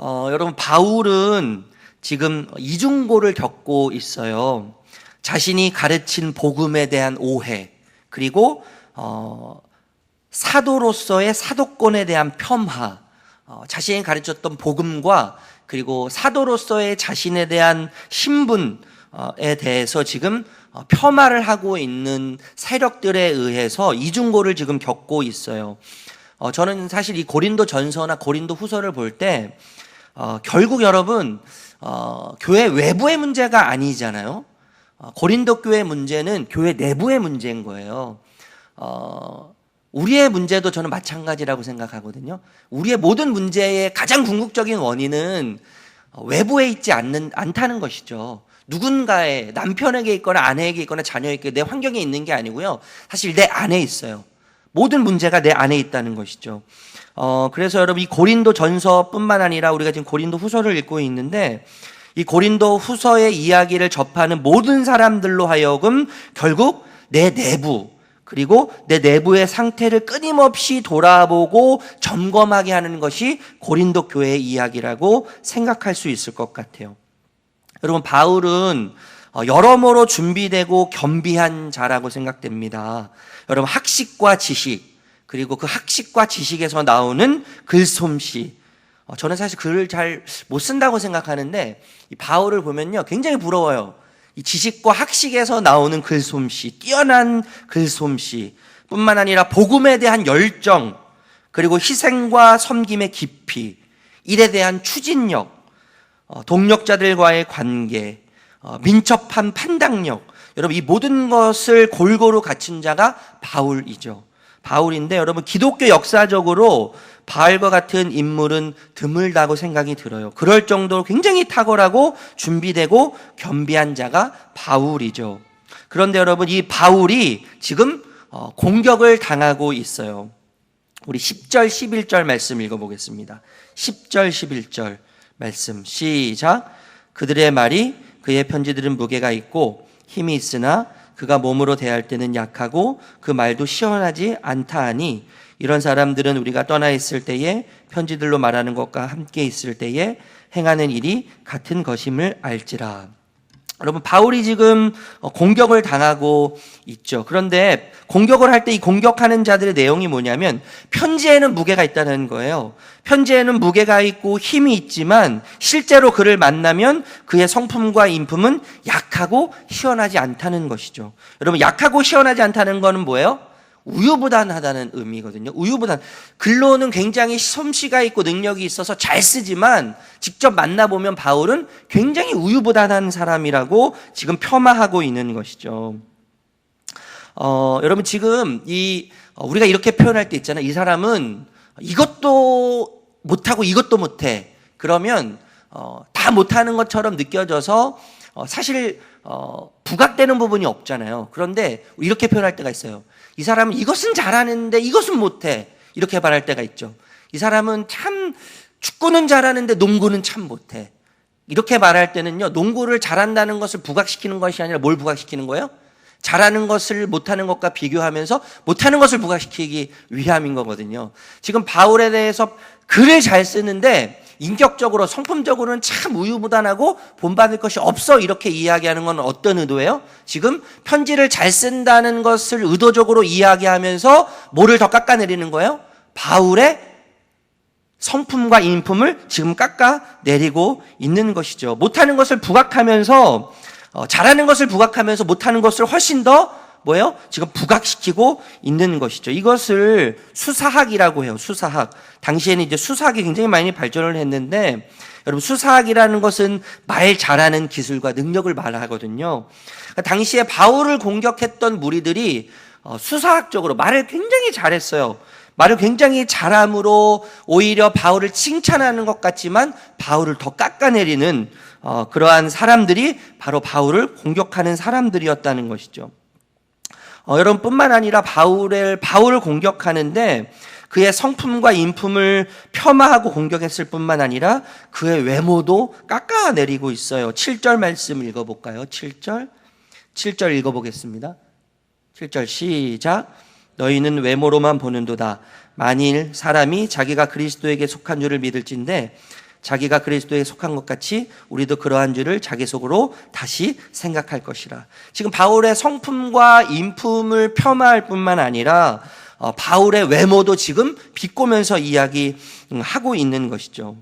여러분, 바울은 지금 이중고를 겪고 있어요. 자신이 가르친 복음에 대한 오해, 그리고 사도로서의 사도권에 대한 폄하, 자신이 가르쳤던 복음과 그리고 사도로서의 자신에 대한 신분에 대해서 지금 폄하를 하고 있는 세력들에 의해서 이중고를 지금 겪고 있어요. 저는 사실 이 고린도 전서나 고린도 후서를 볼 때 결국 여러분 교회 외부의 문제가 아니잖아요. 고린도 교회 문제는 교회 내부의 문제인 거예요. 우리의 문제도 저는 마찬가지라고 생각하거든요. 우리의 모든 문제의 가장 궁극적인 원인은 외부에 있지 않다는 것이죠. 누군가의 남편에게 있거나 아내에게 있거나 자녀에게 내 환경에 있는 게 아니고요. 사실 내 안에 있어요. 모든 문제가 내 안에 있다는 것이죠. 그래서 여러분 이 고린도 전서뿐만 아니라 우리가 지금 고린도 후서를 읽고 있는데 이 고린도 후서의 이야기를 접하는 모든 사람들로 하여금 결국 내 내부 그리고 내 내부의 상태를 끊임없이 돌아보고 점검하게 하는 것이 고린도 교회의 이야기라고 생각할 수 있을 것 같아요. 여러분 바울은 여러모로 준비되고 겸비한 자라고 생각됩니다. 여러분 학식과 지식 그리고 그 학식과 지식에서 나오는 글솜씨, 저는 사실 글을 잘 못 쓴다고 생각하는데 이 바울을 보면요 굉장히 부러워요. 이 지식과 학식에서 나오는 글솜씨, 뛰어난 글솜씨 뿐만 아니라 복음에 대한 열정, 그리고 희생과 섬김의 깊이, 일에 대한 추진력, 동력자들과의 관계, 민첩한 판단력, 여러분 이 모든 것을 골고루 갖춘 자가 바울이죠. 바울인데 여러분 기독교 역사적으로 바울과 같은 인물은 드물다고 생각이 들어요. 그럴 정도로 굉장히 탁월하고 준비되고 겸비한 자가 바울이죠. 그런데 여러분 이 바울이 지금 공격을 당하고 있어요. 우리 10절 11절 말씀 읽어보겠습니다. 10절 11절 말씀 시작. 그들의 말이 그의 편지들은 무게가 있고 힘이 있으나 그가 몸으로 대할 때는 약하고 그 말도 시원하지 않다 하니 이런 사람들은 우리가 떠나 있을 때에 편지들로 말하는 것과 함께 있을 때에 행하는 일이 같은 것임을 알지라. 여러분 바울이 지금 공격을 당하고 있죠. 그런데 공격을 할 때 이 공격하는 자들의 내용이 뭐냐면 편지에는 무게가 있다는 거예요. 편지에는 무게가 있고 힘이 있지만 실제로 그를 만나면 그의 성품과 인품은 약하고 시원하지 않다는 것이죠. 여러분 약하고 시원하지 않다는 거는 뭐예요? 우유부단하다는 의미거든요. 우유부단. 글로는 굉장히 솜씨가 있고 능력이 있어서 잘 쓰지만 직접 만나보면 바울은 굉장히 우유부단한 사람이라고 지금 폄하하고 있는 것이죠. 여러분 지금 우리가 이렇게 표현할 때 있잖아요. 이 사람은 이것도 못하고 이것도 못해. 그러면 다 못하는 것처럼 느껴져서 사실 부각되는 부분이 없잖아요. 그런데 이렇게 표현할 때가 있어요. 이 사람은 이것은 잘하는데 이것은 못해. 이렇게 말할 때가 있죠. 이 사람은 참 축구는 잘하는데 농구는 참 못해. 이렇게 말할 때는요, 농구를 잘한다는 것을 부각시키는 것이 아니라 뭘 부각시키는 거예요? 잘하는 것을 못하는 것과 비교하면서 못하는 것을 부각시키기 위함인 거거든요. 지금 바울에 대해서 글을 잘 쓰는데 인격적으로 성품적으로는 참 우유부단하고 본받을 것이 없어 이렇게 이야기하는 건 어떤 의도예요? 지금 편지를 잘 쓴다는 것을 의도적으로 이야기하면서 뭐를 더 깎아내리는 거예요? 바울의 성품과 인품을 지금 깎아내리고 있는 것이죠. 못하는 것을 부각하면서 잘하는 것을 부각하면서 못하는 것을 훨씬 더 뭐예요? 지금 부각시키고 있는 것이죠. 이것을 수사학이라고 해요. 수사학. 당시에는 이제 수사학이 굉장히 많이 발전을 했는데 여러분 수사학이라는 것은 말 잘하는 기술과 능력을 말하거든요. 그러니까 당시에 바울을 공격했던 무리들이 수사학적으로 말을 굉장히 잘했어요. 말을 굉장히 잘함으로 오히려 바울을 칭찬하는 것 같지만 바울을 더 깎아내리는 그러한 사람들이 바로 바울을 공격하는 사람들이었다는 것이죠. 여러분뿐만 아니라 바울을 공격하는데 그의 성품과 인품을 폄하하고 공격했을 뿐만 아니라 그의 외모도 깎아내리고 있어요. 7절 말씀 읽어볼까요? 7절 읽어보겠습니다. 7절 시작. 너희는 외모로만 보는도다. 만일 사람이 자기가 그리스도에게 속한 줄을 믿을진데 자기가 그리스도에 속한 것 같이 우리도 그러한 줄을 자기 속으로 다시 생각할 것이라. 지금 바울의 성품과 인품을 폄하할 뿐만 아니라 바울의 외모도 지금 비꼬면서 이야기하고 있는 것이죠.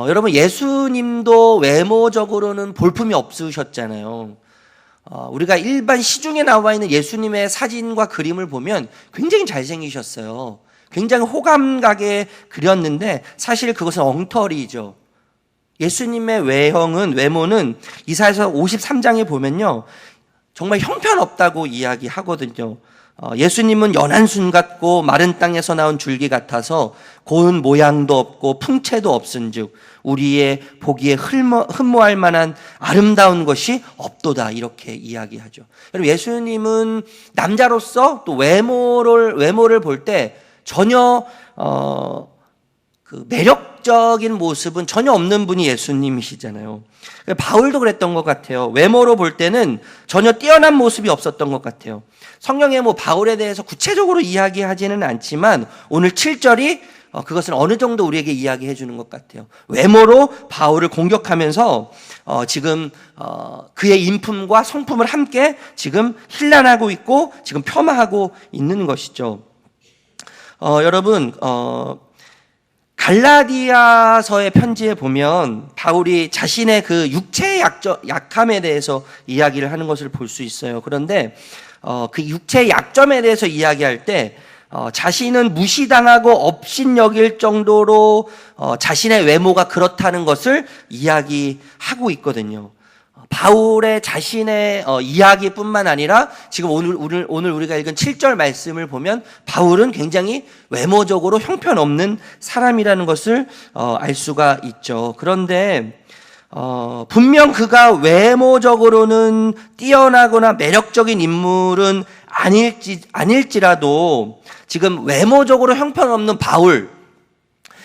여러분, 예수님도 외모적으로는 볼품이 없으셨잖아요. 우리가 일반 시중에 나와 있는 예수님의 사진과 그림을 보면 굉장히 잘생기셨어요. 굉장히 호감 가게 그렸는데 사실 그것은 엉터리죠. 예수님의 외모는 이사야서 53장에 보면요, 정말 형편없다고 이야기하거든요. 예수님은 연한 순 같고 마른 땅에서 나온 줄기 같아서 고운 모양도 없고 풍채도 없은즉 우리의 보기에 흠모할 만한 아름다운 것이 없도다, 이렇게 이야기하죠. 여러분, 예수님은 남자로서 또 외모를 볼 때 전혀 그 매력적인 모습은 전혀 없는 분이 예수님이시잖아요. 바울도 그랬던 것 같아요. 외모로 볼 때는 전혀 뛰어난 모습이 없었던 것 같아요. 성경에 바울에 대해서 구체적으로 이야기하지는 않지만 오늘 7절이 그것은 어느 정도 우리에게 이야기해 주는 것 같아요. 외모로 바울을 공격하면서 지금 그의 인품과 성품을 함께 지금 힐난하고 있고 지금 폄하하고 있는 것이죠. 여러분, 갈라디아서의 편지에 보면 바울이 자신의 그 육체의 약함에 대해서 이야기를 하는 것을 볼 수 있어요. 그런데 그 육체의 약점에 대해서 이야기할 때 자신은 무시당하고 업신여길 정도로 자신의 외모가 그렇다는 것을 이야기하고 있거든요. 바울의 자신의 이야기뿐만 아니라 지금 오늘 우리가 읽은 7절 말씀을 보면 바울은 굉장히 외모적으로 형편없는 사람이라는 것을 알 수가 있죠. 그런데 분명 외모적으로는 뛰어나거나 매력적인 인물은 아닐지라도 지금 외모적으로 형편없는 바울,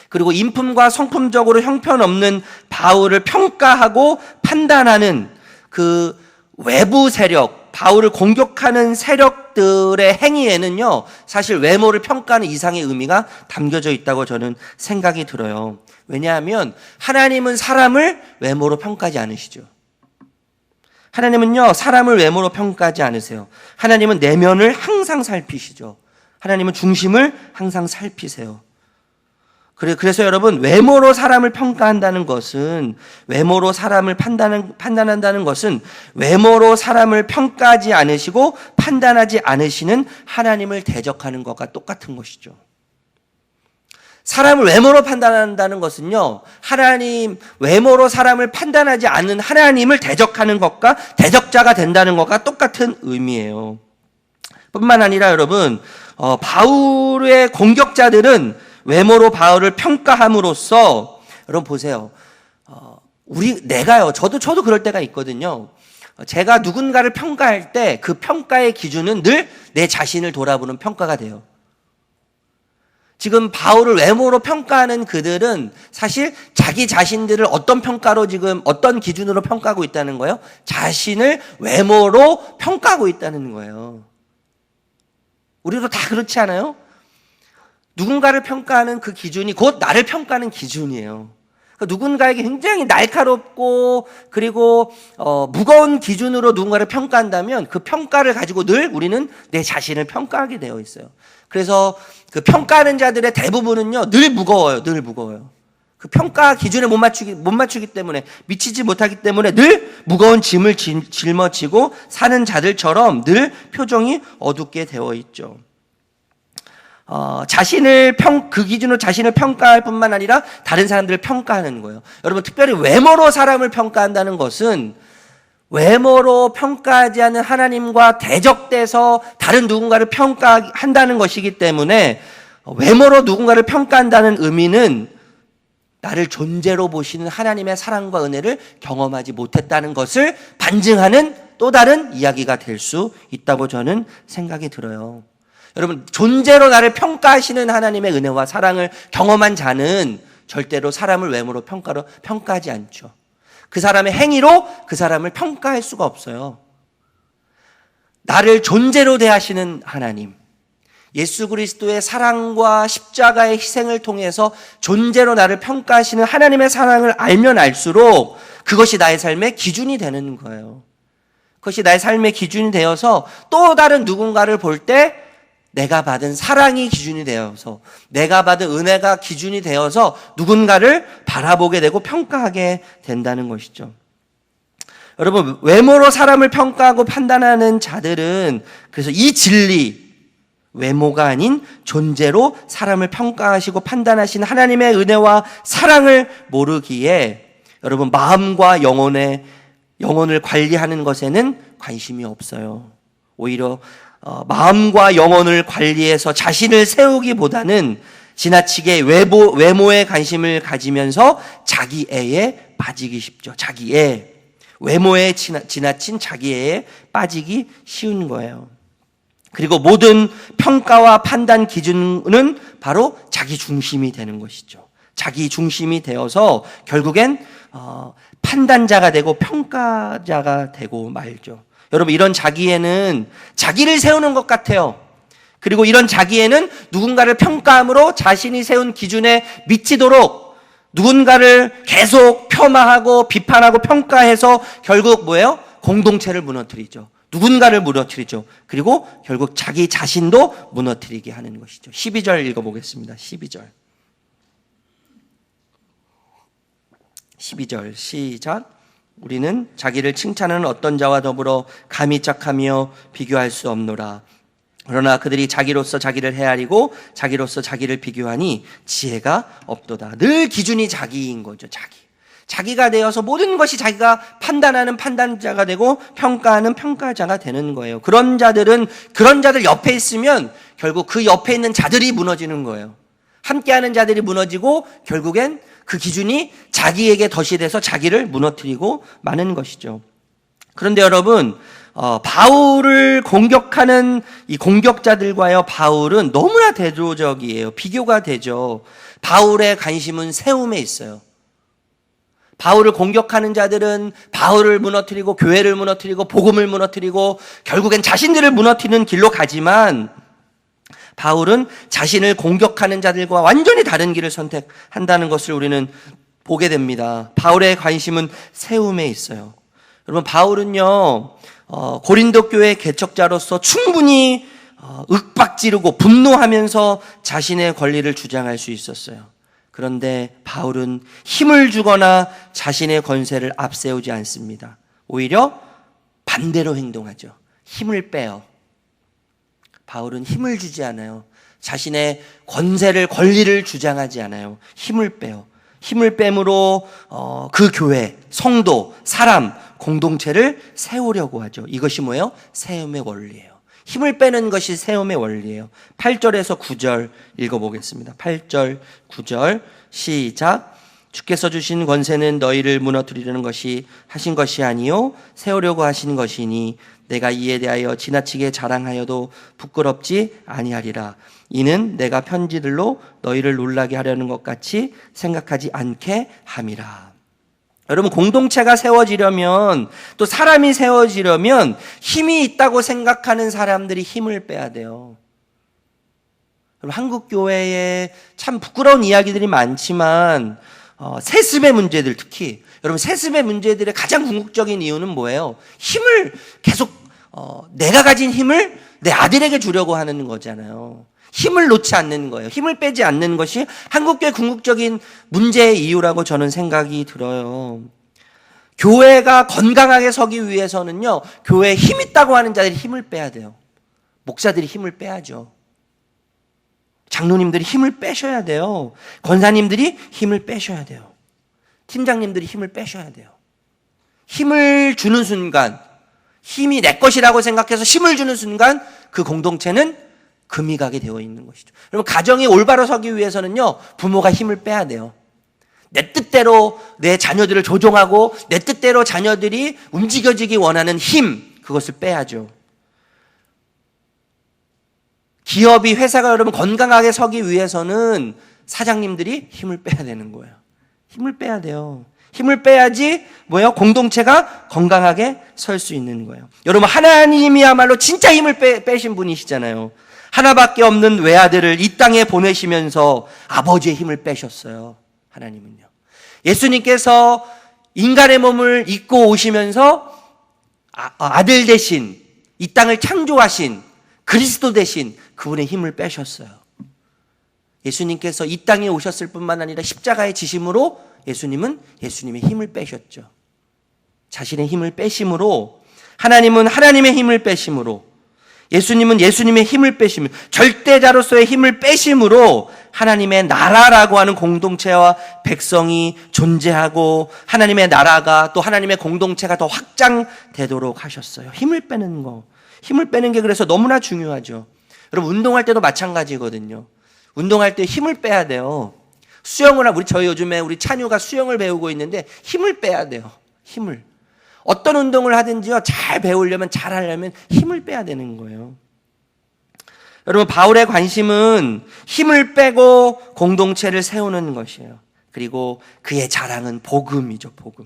그리고 인품과 성품적으로 형편없는 바울을 평가하고 판단하는 그 외부 세력, 바울을 공격하는 세력들의 행위에는요, 사실 외모를 평가하는 이상의 의미가 담겨져 있다고 저는 생각이 들어요. 왜냐하면 하나님은 사람을 외모로 평가하지 않으시죠. 하나님은요, 사람을 외모로 평가하지 않으세요. 하나님은 내면을 항상 살피시죠. 하나님은 중심을 항상 살피세요. 그래서 여러분, 외모로 사람을 평가한다는 것은, 외모로 사람을 판단한다는 것은 외모로 사람을 평가하지 않으시고 판단하지 않으시는 하나님을 대적하는 것과 똑같은 것이죠. 사람을 외모로 판단한다는 것은요, 외모로 사람을 판단하지 않는 하나님을 대적하는 것과 대적자가 된다는 것과 똑같은 의미예요. 뿐만 아니라 여러분, 바울의 공격자들은 외모로 바울을 평가함으로써, 여러분 보세요. 저도 그럴 때가 있거든요. 제가 누군가를 평가할 때 그 평가의 기준은 늘 내 자신을 돌아보는 평가가 돼요. 지금 바울을 외모로 평가하는 그들은 사실 자기 자신들을 어떤 기준으로 평가하고 있다는 거예요? 자신을 외모로 평가하고 있다는 거예요. 우리도 다 그렇지 않아요? 누군가를 평가하는 그 기준이 곧 나를 평가하는 기준이에요. 그러니까 누군가에게 굉장히 날카롭고 그리고 무거운 기준으로 누군가를 평가한다면 그 평가를 가지고 늘 우리는 내 자신을 평가하게 되어 있어요. 그래서 그 평가하는 자들의 대부분은요, 늘 무거워요. 그 평가 기준에 못 맞추기 때문에, 미치지 못하기 때문에 늘 무거운 짐을 짊어지고 사는 자들처럼 늘 표정이 어둡게 되어 있죠. 그 기준으로 자신을 평가할 뿐만 아니라 다른 사람들을 평가하는 거예요. 여러분, 특별히 외모로 사람을 평가한다는 것은 외모로 평가하지 않는 하나님과 대적돼서 다른 누군가를 평가한다는 것이기 때문에, 외모로 누군가를 평가한다는 의미는 나를 존재로 보시는 하나님의 사랑과 은혜를 경험하지 못했다는 것을 반증하는 또 다른 이야기가 될 수 있다고 저는 생각이 들어요. 여러분, 존재로 나를 평가하시는 하나님의 은혜와 사랑을 경험한 자는 절대로 사람을 외모로 평가하지 않죠. 그 사람의 행위로 그 사람을 평가할 수가 없어요. 나를 존재로 대하시는 하나님, 예수 그리스도의 사랑과 십자가의 희생을 통해서 존재로 나를 평가하시는 하나님의 사랑을 알면 알수록 그것이 나의 삶의 기준이 되는 거예요. 그것이 나의 삶의 기준이 되어서 또 다른 누군가를 볼 때 내가 받은 사랑이 기준이 되어서, 내가 받은 은혜가 기준이 되어서 누군가를 바라보게 되고 평가하게 된다는 것이죠. 여러분, 외모로 사람을 평가하고 판단하는 자들은 그래서 이 진리, 외모가 아닌 존재로 사람을 평가하시고 판단하시는 하나님의 은혜와 사랑을 모르기에 여러분, 마음과 영혼을 관리하는 것에는 관심이 없어요. 오히려 마음과 영혼을 관리해서 자신을 세우기보다는 지나치게 외모에 관심을 가지면서 자기애에 빠지기 쉽죠. 자기애, 외모에 지나친 자기애에 빠지기 쉬운 거예요. 그리고 모든 평가와 판단 기준은 바로 자기 중심이 되는 것이죠. 자기 중심이 되어서 결국엔 판단자가 되고 평가자가 되고 말죠. 여러분, 이런 자기애는 자기를 세우는 것 같아요. 그리고 이런 자기애는 누군가를 평가함으로 자신이 세운 기준에 미치도록 누군가를 계속 폄하하고 비판하고 평가해서 결국 뭐예요? 공동체를 무너뜨리죠. 누군가를 무너뜨리죠. 그리고 결국 자기 자신도 무너뜨리게 하는 것이죠. 12절 읽어보겠습니다. 12절 시작. 우리는 자기를 칭찬하는 어떤 자와 더불어 감히 짝하며 비교할 수 없노라. 그러나 그들이 자기로서 자기를 헤아리고 자기로서 자기를 비교하니 지혜가 없도다. 늘 기준이 자기인 거죠. 자기가 되어서 모든 것이 자기가 판단하는 판단자가 되고 평가하는 평가자가 되는 거예요. 그런 자들 옆에 있으면 결국 그 옆에 있는 자들이 무너지는 거예요. 함께하는 자들이 무너지고 결국엔 그 기준이 자기에게 덫이 돼서 자기를 무너뜨리고 마는 것이죠. 그런데 여러분, 바울을 공격하는 이 공격자들과요, 바울은 너무나 대조적이에요. 비교가 되죠. 바울의 관심은 세움에 있어요. 바울을 공격하는 자들은 바울을 무너뜨리고 교회를 무너뜨리고 복음을 무너뜨리고 결국엔 자신들을 무너뜨리는 길로 가지만 바울은 자신을 공격하는 자들과 완전히 다른 길을 선택한다는 것을 우리는 보게 됩니다. 바울의 관심은 세움에 있어요. 여러분, 바울은요, 고린도 교회 개척자로서 충분히 윽박지르고 분노하면서 자신의 권리를 주장할 수 있었어요. 그런데 바울은 힘을 주거나 자신의 권세를 앞세우지 않습니다. 오히려 반대로 행동하죠. 힘을 빼요. 바울은 힘을 주지 않아요. 자신의 권리를 주장하지 않아요. 힘을 빼요. 힘을 뺨으로 그 교회, 성도, 사람, 공동체를 세우려고 하죠. 이것이 뭐예요? 세움의 원리예요. 힘을 빼는 것이 세움의 원리예요. 8절에서 9절 읽어보겠습니다. 8절, 9절 시작. 주께서 주신 권세는 너희를 무너뜨리려는 것이 하신 것이 아니요 세우려고 하신 것이니 내가 이에 대하여 지나치게 자랑하여도 부끄럽지 아니하리라. 이는 내가 편지들로 너희를 놀라게 하려는 것 같이 생각하지 않게 함이라. 여러분, 공동체가 세워지려면, 또 사람이 세워지려면 힘이 있다고 생각하는 사람들이 힘을 빼야 돼요. 여러분, 한국 교회에 참 부끄러운 이야기들이 많지만 세습의 문제들, 특히 여러분, 세습의 문제들의 가장 궁극적인 이유는 뭐예요? 힘을 계속 내가 가진 힘을 내 아들에게 주려고 하는 거잖아요. 힘을 놓지 않는 거예요. 힘을 빼지 않는 것이 한국교회 궁극적인 문제의 이유라고 저는 생각이 들어요. 교회가 건강하게 서기 위해서는요, 교회에 힘 있다고 하는 자들이 힘을 빼야 돼요. 목사들이 힘을 빼야죠. 장로님들이 힘을 빼셔야 돼요. 권사님들이 힘을 빼셔야 돼요. 팀장님들이 힘을 빼셔야 돼요. 힘을 주는 순간, 힘이 내 것이라고 생각해서 힘을 주는 순간 그 공동체는 금이 가게 되어 있는 것이죠. 여러분, 가정이 올바로 서기 위해서는요, 부모가 힘을 빼야 돼요. 내 뜻대로 내 자녀들을 조종하고 내 뜻대로 자녀들이 움직여지기 원하는 힘, 그것을 빼야죠. 기업이, 회사가 여러분 건강하게 서기 위해서는 사장님들이 힘을 빼야 되는 거예요. 힘을 빼야 돼요. 힘을 빼야지 뭐예요? 공동체가 건강하게 설 수 있는 거예요. 여러분, 하나님이야말로 진짜 힘을 빼신 분이시잖아요. 하나밖에 없는 외아들을 이 땅에 보내시면서 아버지의 힘을 빼셨어요. 하나님은요. 예수님께서 인간의 몸을 입고 오시면서 아들 대신 이 땅을 창조하신 그리스도 대신 그분의 힘을 빼셨어요. 예수님께서 이 땅에 오셨을 뿐만 아니라 십자가의 지심으로 예수님은 예수님의 힘을 빼셨죠. 자신의 힘을 빼심으로, 하나님은 하나님의 힘을 빼심으로, 예수님은 예수님의 힘을 빼심으로, 절대자로서의 힘을 빼심으로 하나님의 나라라고 하는 공동체와 백성이 존재하고 하나님의 나라가 또 하나님의 공동체가 더 확장되도록 하셨어요. 힘을 빼는 거. 힘을 빼는 게 그래서 너무나 중요하죠. 여러분, 운동할 때도 마찬가지거든요. 운동할 때 힘을 빼야 돼요. 수영을 하고, 저희 요즘에 우리 찬유가 수영을 배우고 있는데 힘을 빼야 돼요. 힘을. 어떤 운동을 하든지요, 잘 배우려면, 잘 하려면 힘을 빼야 되는 거예요. 여러분, 바울의 관심은 힘을 빼고 공동체를 세우는 것이에요. 그리고 그의 자랑은 복음이죠, 복음.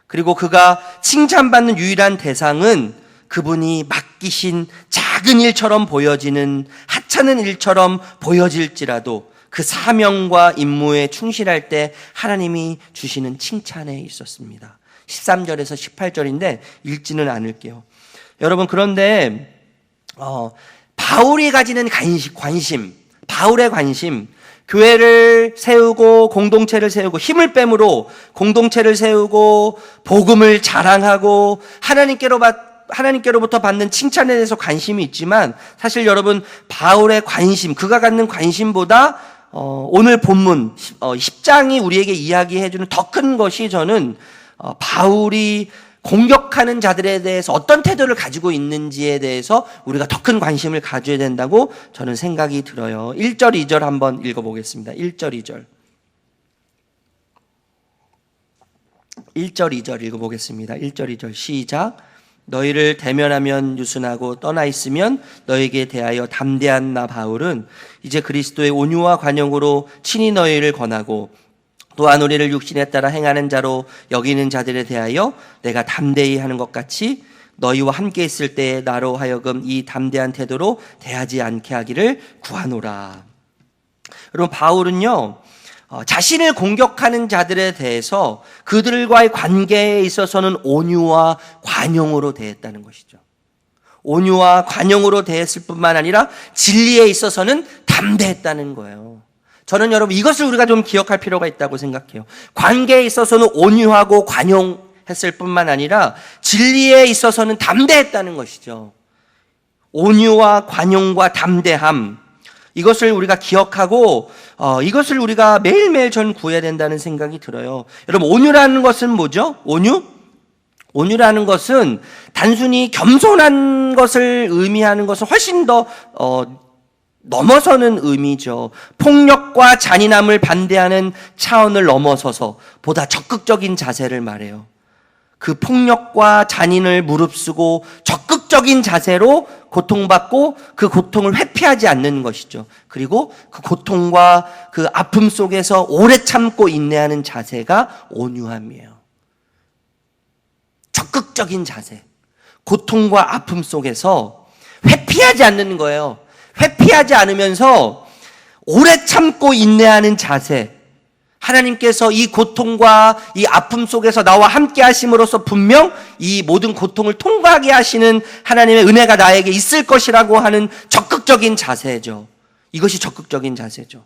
그리고 그가 칭찬받는 유일한 대상은 그분이 맡기신 작은 일처럼 보여지는 하찮은 일처럼 보여질지라도 그 사명과 임무에 충실할 때 하나님이 주시는 칭찬에 있었습니다. 13절에서 18절인데 읽지는 않을게요. 여러분, 그런데 바울이 가지는 관심, 바울의 관심, 교회를 세우고 공동체를 세우고 힘을 빼므로 공동체를 세우고 복음을 자랑하고 하나님께로부터 받는 칭찬에 대해서 관심이 있지만, 사실 여러분, 바울의 관심, 그가 갖는 관심보다 오늘 본문 10장이 우리에게 이야기해주는 더 큰 것이, 저는 바울이 공격하는 자들에 대해서 어떤 태도를 가지고 있는지에 대해서 우리가 더 큰 관심을 가져야 된다고 저는 생각이 들어요. 1절, 2절 한번 읽어보겠습니다. 1절, 2절. 1절, 2절 읽어보겠습니다. 1절, 2절 시작. 너희를 대면하면 유순하고 떠나 있으면 너에게 대하여 담대한 나 바울은 이제 그리스도의 온유와 관용으로 친히 너희를 권하고 또한 우리를 육신에 따라 행하는 자로 여기는 자들에 대하여 내가 담대히 하는 것 같이 너희와 함께 있을 때에 나로 하여금 이 담대한 태도로 대하지 않게 하기를 구하노라. 여러분, 바울은요, 자신을 공격하는 자들에 대해서 그들과의 관계에 있어서는 온유와 관용으로 대했다는 것이죠. 온유와 관용으로 대했을 뿐만 아니라 진리에 있어서는 담대했다는 거예요. 저는 여러분, 이것을 우리가 좀 기억할 필요가 있다고 생각해요. 관계에 있어서는 온유하고 관용했을 뿐만 아니라 진리에 있어서는 담대했다는 것이죠. 온유와 관용과 담대함, 이것을 우리가 기억하고 이것을 우리가 매일매일 전 구해야 된다는 생각이 들어요. 여러분, 온유라는 것은 뭐죠? 온유라는 것은 단순히 겸손한 것을 의미하는 것은 훨씬 더 넘어서는 의미죠. 폭력과 잔인함을 반대하는 차원을 넘어서서 보다 적극적인 자세를 말해요. 그 폭력과 잔인을 무릅쓰고 적극적인 자세로 고통받고 그 고통을 회피하지 않는 것이죠. 그리고 그 고통과 그 아픔 속에서 오래 참고 인내하는 자세가 온유함이에요. 적극적인 자세, 고통과 아픔 속에서 회피하지 않는 거예요. 회피하지 않으면서 오래 참고 인내하는 자세. 하나님께서 이 고통과 이 아픔 속에서 나와 함께 하심으로써 분명 이 모든 고통을 통과하게 하시는 하나님의 은혜가 나에게 있을 것이라고 하는 적극적인 자세죠. 이것이 적극적인 자세죠.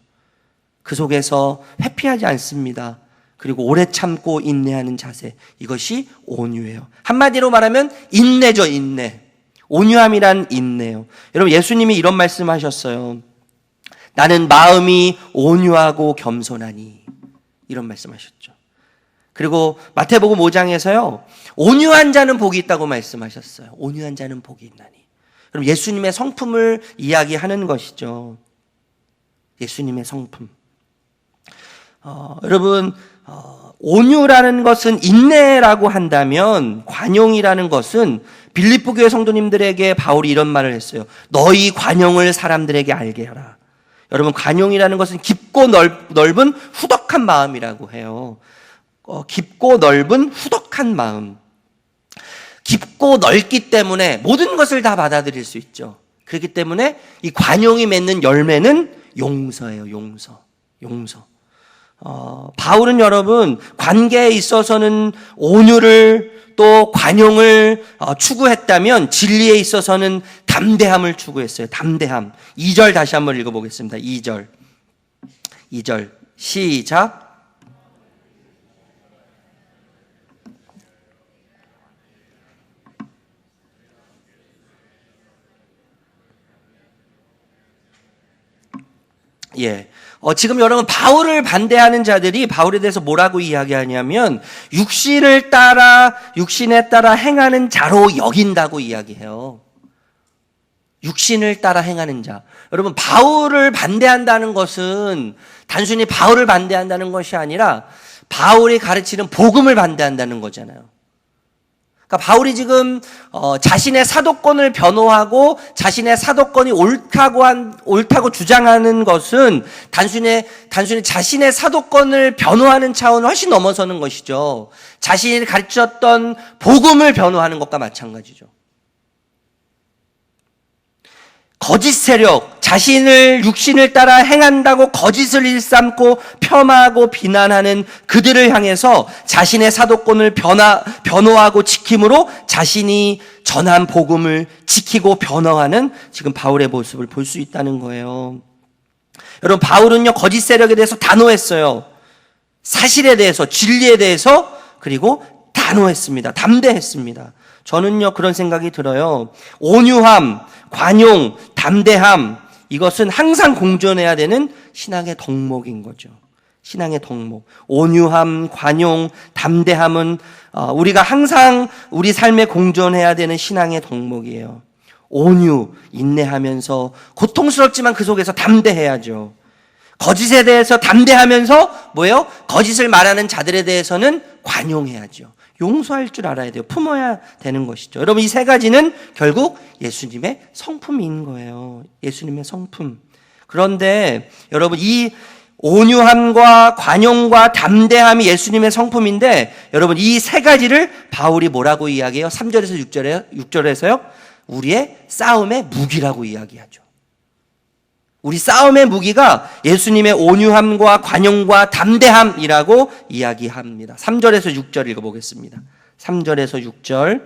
그 속에서 회피하지 않습니다. 그리고 오래 참고 인내하는 자세. 이것이 온유예요. 한마디로 말하면 인내죠, 인내. 온유함이란 인내요. 여러분, 예수님이 이런 말씀하셨어요. 나는 마음이 온유하고 겸손하니. 이런 말씀하셨죠. 그리고 마태복음 5장에서요, 온유한 자는 복이 있다고 말씀하셨어요. 온유한 자는 복이 있나니. 그럼 예수님의 성품을 이야기하는 것이죠. 예수님의 성품. 여러분, 온유라는 것은 인내라고 한다면, 관용이라는 것은 빌립보 교회 성도님들에게 바울이 이런 말을 했어요. 너희 관용을 사람들에게 알게 하라. 여러분, 관용이라는 것은 깊고 넓은 후덕한 마음이라고 해요. 깊고 넓은 후덕한 마음. 깊고 넓기 때문에 모든 것을 다 받아들일 수 있죠. 그렇기 때문에 이 관용이 맺는 열매는 용서예요. 용서. 바울은 여러분 관계에 있어서는 온유를 또 관용을 추구했다면 진리에 있어서는 담대함을 추구했어요. 담대함. 2절 다시 한번 읽어보겠습니다. 2절 시작. 지금 여러분 바울을 반대하는 자들이 바울에 대해서 뭐라고 이야기하냐면 육신에 따라 행하는 자로 여긴다고 이야기해요. 육신을 따라 행하는 자. 여러분 바울을 반대한다는 것은 단순히 바울을 반대한다는 것이 아니라 바울이 가르치는 복음을 반대한다는 거잖아요. 그러니까 바울이 지금 자신의 사도권을 변호하고 자신의 사도권이 옳다고 주장하는 것은 단순히 자신의 사도권을 변호하는 차원을 훨씬 넘어서는 것이죠. 자신이 가르쳤던 복음을 변호하는 것과 마찬가지죠. 거짓 세력, 육신을 따라 행한다고 거짓을 일삼고 폄하하고 비난하는 그들을 향해서 자신의 사도권을 변호하고 지킴으로 자신이 전한 복음을 지키고 변호하는 지금 바울의 모습을 볼 수 있다는 거예요. 여러분 바울은요 거짓 세력에 대해서 단호했어요. 사실에 대해서, 진리에 대해서, 그리고 단호했습니다. 담대했습니다. 저는요 그런 생각이 들어요. 온유함, 관용, 담대함, 이것은 항상 공존해야 되는 신앙의 덕목인 거죠. 신앙의 덕목. 온유함, 관용, 담대함은 우리가 항상 우리 삶에 공존해야 되는 신앙의 덕목이에요. 온유, 인내하면서 고통스럽지만 그 속에서 담대해야죠. 거짓에 대해서 담대하면서 뭐예요? 거짓을 말하는 자들에 대해서는 관용해야죠. 용서할 줄 알아야 돼요. 품어야 되는 것이죠. 여러분 이 세 가지는 결국 예수님의 성품인 거예요. 예수님의 성품. 그런데 여러분 이 온유함과 관용과 담대함이 예수님의 성품인데 여러분 이 세 가지를 바울이 뭐라고 이야기해요? 3절에서 6절에서요. 우리의 싸움의 무기라고 이야기하죠. 우리 싸움의 무기가 예수님의 온유함과 관용과 담대함이라고 이야기합니다. 3절에서 6절 읽어보겠습니다. 3절에서 6절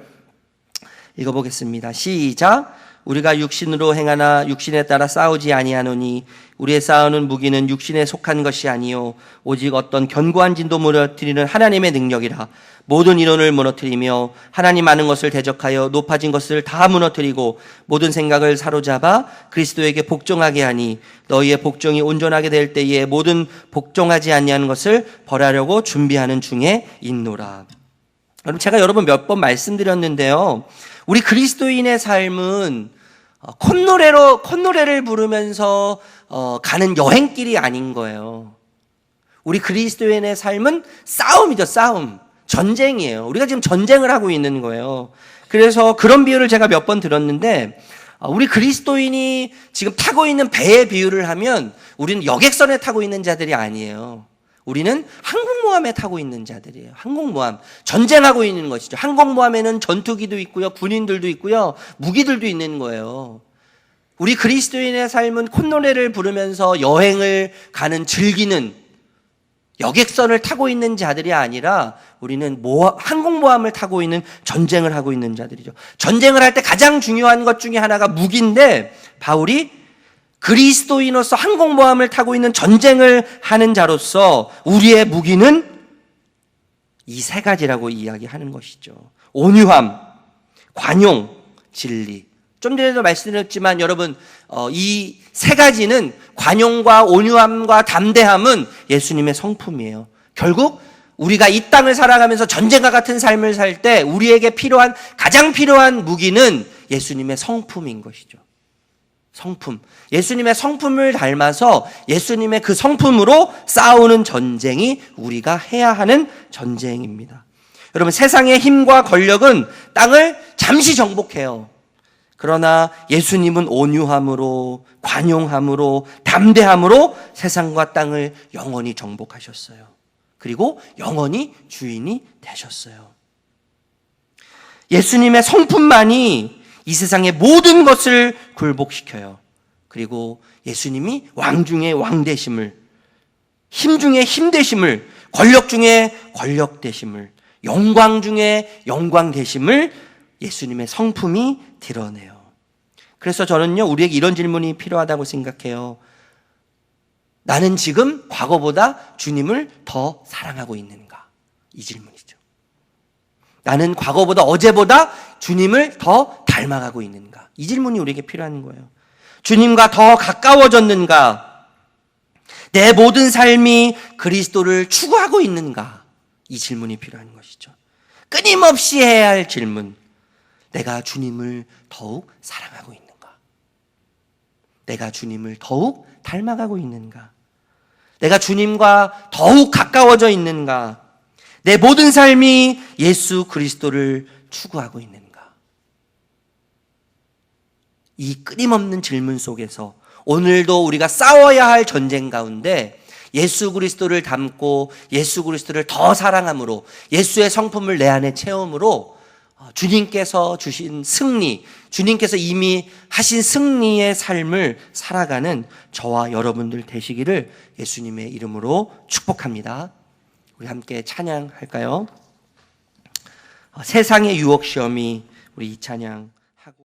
읽어보겠습니다. 시작. 우리가 육신으로 행하나 육신에 따라 싸우지 아니하노니 우리의 싸우는 무기는 육신에 속한 것이 아니요 오직 어떤 견고한 진도 무너뜨리는 하나님의 능력이라. 모든 이론을 무너뜨리며 하나님 아는 것을 대적하여 높아진 것을 다 무너뜨리고 모든 생각을 사로잡아 그리스도에게 복종하게 하니 너희의 복종이 온전하게 될 때에 모든 복종하지 아니하는 것을 벌하려고 준비하는 중에 있노라. 여러분 제가 여러 번 몇 번 말씀드렸는데요. 우리 그리스도인의 삶은 콧노래를 부르면서 가는 여행길이 아닌 거예요. 우리 그리스도인의 삶은 싸움이죠. 싸움. 전쟁이에요. 우리가 지금 전쟁을 하고 있는 거예요. 그래서 그런 비유를 제가 몇 번 들었는데 우리 그리스도인이 지금 타고 있는 배의 비유를 하면 우리는 여객선에 타고 있는 자들이 아니에요. 우리는 항공모함에 타고 있는 자들이에요. 항공모함. 전쟁하고 있는 것이죠. 항공모함에는 전투기도 있고요. 군인들도 있고요. 무기들도 있는 거예요. 우리 그리스도인의 삶은 콧노래를 부르면서 여행을 가는 즐기는 여객선을 타고 있는 자들이 아니라 우리는 항공모함을 타고 있는 전쟁을 하고 있는 자들이죠. 전쟁을 할 때 가장 중요한 것 중에 하나가 무기인데 바울이 그리스도인으로서 항공모함을 타고 있는 전쟁을 하는 자로서 우리의 무기는 이 세 가지라고 이야기하는 것이죠. 온유함, 관용, 진리. 좀 전에도 말씀드렸지만 여러분 이 세 가지는 관용과 온유함과 담대함은 예수님의 성품이에요. 결국 우리가 이 땅을 살아가면서 전쟁과 같은 삶을 살 때 우리에게 가장 필요한 무기는 예수님의 성품인 것이죠. 성품. 예수님의 성품을 닮아서 예수님의 그 성품으로 싸우는 전쟁이 우리가 해야 하는 전쟁입니다. 여러분 세상의 힘과 권력은 땅을 잠시 정복해요. 그러나 예수님은 온유함으로 관용함으로 담대함으로 세상과 땅을 영원히 정복하셨어요. 그리고 영원히 주인이 되셨어요. 예수님의 성품만이 이 세상의 모든 것을 굴복시켜요. 그리고 예수님이 왕 중에 왕 되심을, 힘 중에 힘 되심을, 권력 중에 권력 되심을, 영광 중에 영광 되심을 예수님의 성품이 드러내요. 그래서 저는요, 우리에게 이런 질문이 필요하다고 생각해요. 나는 지금 과거보다 주님을 더 사랑하고 있는가? 이 질문이죠. 나는 과거보다, 어제보다 주님을 더 닮아가고 있는가? 이 질문이 우리에게 필요한 거예요. 주님과 더 가까워졌는가? 내 모든 삶이 그리스도를 추구하고 있는가? 이 질문이 필요한 것이죠. 끊임없이 해야 할 질문. 내가 주님을 더욱 사랑하고 있는가? 내가 주님을 더욱 닮아가고 있는가? 내가 주님과 더욱 가까워져 있는가? 내 모든 삶이 예수 그리스도를 추구하고 있는가? 이 끊임없는 질문 속에서 오늘도 우리가 싸워야 할 전쟁 가운데 예수 그리스도를 닮고 예수 그리스도를 더 사랑함으로, 예수의 성품을 내 안에 체험으로 주님께서 주신 승리, 주님께서 이미 하신 승리의 삶을 살아가는 저와 여러분들 되시기를 예수님의 이름으로 축복합니다. 우리 함께 찬양할까요? 세상의 유혹 시험이, 우리 이 찬양